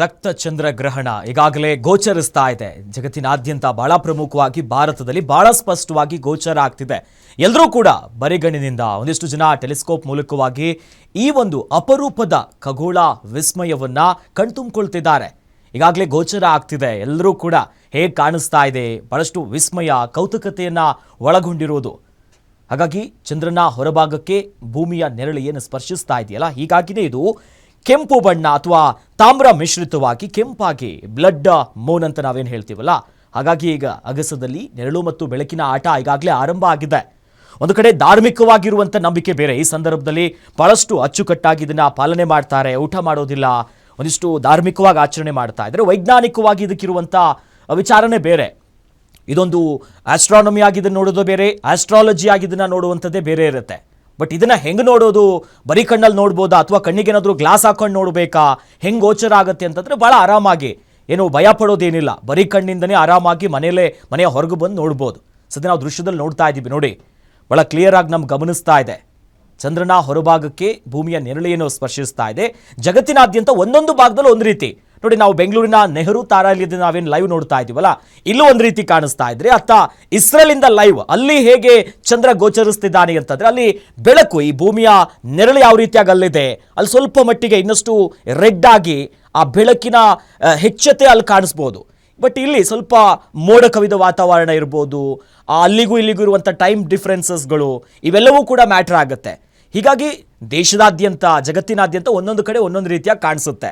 ರಕ್ತ ಚಂದ್ರಗ್ರಹಣ ಈಗಾಗಲೇ ಗೋಚರಿಸ್ತಾ ಇದೆ. ಜಗತ್ತಿನಾದ್ಯಂತ ಬಹಳ ಪ್ರಮುಖವಾಗಿ ಭಾರತದಲ್ಲಿ ಬಹಳ ಸ್ಪಷ್ಟವಾಗಿ ಗೋಚರ ಆಗ್ತಿದೆ. ಎಲ್ಲರೂ ಕೂಡ ಬರಿಗಣ್ಣಿನಿಂದ ಒಂದಿಷ್ಟು ಜನ ಟೆಲಿಸ್ಕೋಪ್ ಮೂಲಕವಾಗಿ ಈ ಒಂದು ಅಪರೂಪದ ಖಗೋಳ ವಿಸ್ಮಯವನ್ನ ಕಣ್ತುಂಬಿಕೊಳ್ತಿದ್ದಾರೆ. ಈಗಾಗಲೇ ಗೋಚರ ಆಗ್ತಿದೆ. ಎಲ್ಲರೂ ಕೂಡ ಹೇಗೆ ಕಾಣಿಸ್ತಾ ಇದೆ, ಬಹಳಷ್ಟು ವಿಸ್ಮಯ ಕೌತುಕತೆಯನ್ನ ಒಳಗೊಂಡಿರುವುದು. ಹಾಗಾಗಿ ಚಂದ್ರನ ಹೊರಭಾಗಕ್ಕೆ ಭೂಮಿಯ ನೆರಳು ಏನು ಸ್ಪರ್ಶಿಸ್ತಾ ಇದೆಯಲ್ಲ, ಹೀಗಾಗಿನೇ ಇದು ಕೆಂಪು ಬಣ್ಣ ಅಥವಾ ತಾಮ್ರ ಮಿಶ್ರಿತವಾಗಿ ಕೆಂಪಾಗಿ ಬ್ಲಡ್ ಮೂನ್ ಅಂತ ನಾವೇನು ಹೇಳ್ತೀವಲ್ಲ, ಹಾಗಾಗಿ ಈಗ ಅಗಸದಲ್ಲಿ ನೆರಳು ಮತ್ತು ಬೆಳಕಿನ ಆಟ ಈಗಾಗಲೇ ಆರಂಭ ಆಗಿದೆ. ಒಂದು ಕಡೆ ಧಾರ್ಮಿಕವಾಗಿರುವಂಥ ನಂಬಿಕೆ ಬೇರೆ. ಈ ಸಂದರ್ಭದಲ್ಲಿ ಬಹಳಷ್ಟು ಅಚ್ಚುಕಟ್ಟಾಗಿ ಇದನ್ನ ಪಾಲನೆ ಮಾಡ್ತಾರೆ, ಊಟ ಮಾಡೋದಿಲ್ಲ, ಒಂದಿಷ್ಟು ಧಾರ್ಮಿಕವಾಗಿ ಆಚರಣೆ ಮಾಡ್ತಾ ಇದ್ದಾರೆ. ವೈಜ್ಞಾನಿಕವಾಗಿ ಇದಕ್ಕಿರುವಂಥ ವಿಚಾರನೆ ಬೇರೆ. ಇದೊಂದು ಆಸ್ಟ್ರಾನಮಿ ಆಗಿ ಇದನ್ನು ನೋಡೋದು ಬೇರೆ, ಆಸ್ಟ್ರಾಲಜಿ ಆಗಿ ಇದನ್ನ ನೋಡುವಂಥದ್ದೇ ಬೇರೆ ಇರುತ್ತೆ. ಬಟ್ ಇದನ್ನ ಹೆಂಗೆ ನೋಡೋದು, ಬರೀ ಕಣ್ಣಲ್ಲಿ ನೋಡ್ಬೋದಾ ಅಥವಾ ಕಣ್ಣಿಗೆ ಏನಾದರೂ ಗ್ಲಾಸ್ ಹಾಕೊಂಡು ನೋಡಬೇಕಾ, ಹೆಂಗೆ ಗೋಚರ ಆಗುತ್ತೆ ಅಂತಂದರೆ ಭಾಳ ಆರಾಮಾಗಿ, ಏನು ಭಯ ಪಡೋದೇನಿಲ್ಲ. ಬರೀ ಕಣ್ಣಿಂದನೇ ಆರಾಮಾಗಿ ಮನೆಯ ಹೊರಗೆ ಬಂದು ನೋಡ್ಬೋದು. ಸದ್ಯ ನಾವು ದೃಶ್ಯದಲ್ಲಿ ನೋಡ್ತಾ ಇದ್ದೀವಿ ನೋಡಿ, ಭಾಳ ಕ್ಲಿಯರ್ ಆಗಿ ನಮ್ಗೆ ಗಮನಿಸ್ತಾ ಇದೆ. ಚಂದ್ರನ ಹೊರಭಾಗಕ್ಕೆ ಭೂಮಿಯ ನೆರಳೇನು ಸ್ಪರ್ಶಿಸ್ತಾ ಇದೆ. ಜಗತ್ತಿನಾದ್ಯಂತ ಒಂದೊಂದು ಭಾಗದಲ್ಲಿ ಒಂದು ರೀತಿ ನೋಡಿ. ನಾವು ಬೆಂಗಳೂರಿನ ನೆಹರು ತಾರಾಲಯದಿಂದ ನಾವೇನು ಲೈವ್ ನೋಡ್ತಾ ಇದ್ದೀವಲ್ಲ, ಇಲ್ಲೂ ಒಂದು ರೀತಿ ಕಾಣಿಸ್ತಾ ಇದ್ರೆ, ಅತ್ತ ಇಸ್ರೇಲಿಂದ ಲೈವ್ ಅಲ್ಲಿ ಹೇಗೆ ಚಂದ್ರ ಗೋಚರಿಸ್ತಿದ್ದಾನೆ ಅಂತಂದ್ರೆ, ಅಲ್ಲಿ ಬೆಳಕು, ಈ ಭೂಮಿಯ ನೆರಳು ಯಾವ ರೀತಿಯಾಗಿ ಅಲ್ಲಿದೆ, ಅಲ್ಲಿ ಸ್ವಲ್ಪ ಮಟ್ಟಿಗೆ ಇನ್ನಷ್ಟು ರೆಡ್ ಆಗಿ ಆ ಬೆಳಕಿನ ಹೆಚ್ಚತೆ ಅಲ್ಲಿ ಕಾಣಿಸ್ಬೋದು. ಬಟ್ ಇಲ್ಲಿ ಸ್ವಲ್ಪ ಮೋಡ ಕವಿದ ವಾತಾವರಣ ಇರ್ಬೋದು, ಅಲ್ಲಿಗೂ ಇಲ್ಲಿಗೂ ಇರುವಂಥ ಟೈಮ್ ಡಿಫ್ರೆನ್ಸಸ್ಗಳು ಇವೆಲ್ಲವೂ ಕೂಡ ಮ್ಯಾಟ್ರ್ ಆಗುತ್ತೆ. ಹೀಗಾಗಿ ದೇಶದಾದ್ಯಂತ, ಜಗತ್ತಿನಾದ್ಯಂತ ಒಂದೊಂದು ಕಡೆ ಒಂದೊಂದು ರೀತಿಯಾಗಿ ಕಾಣಿಸುತ್ತೆ.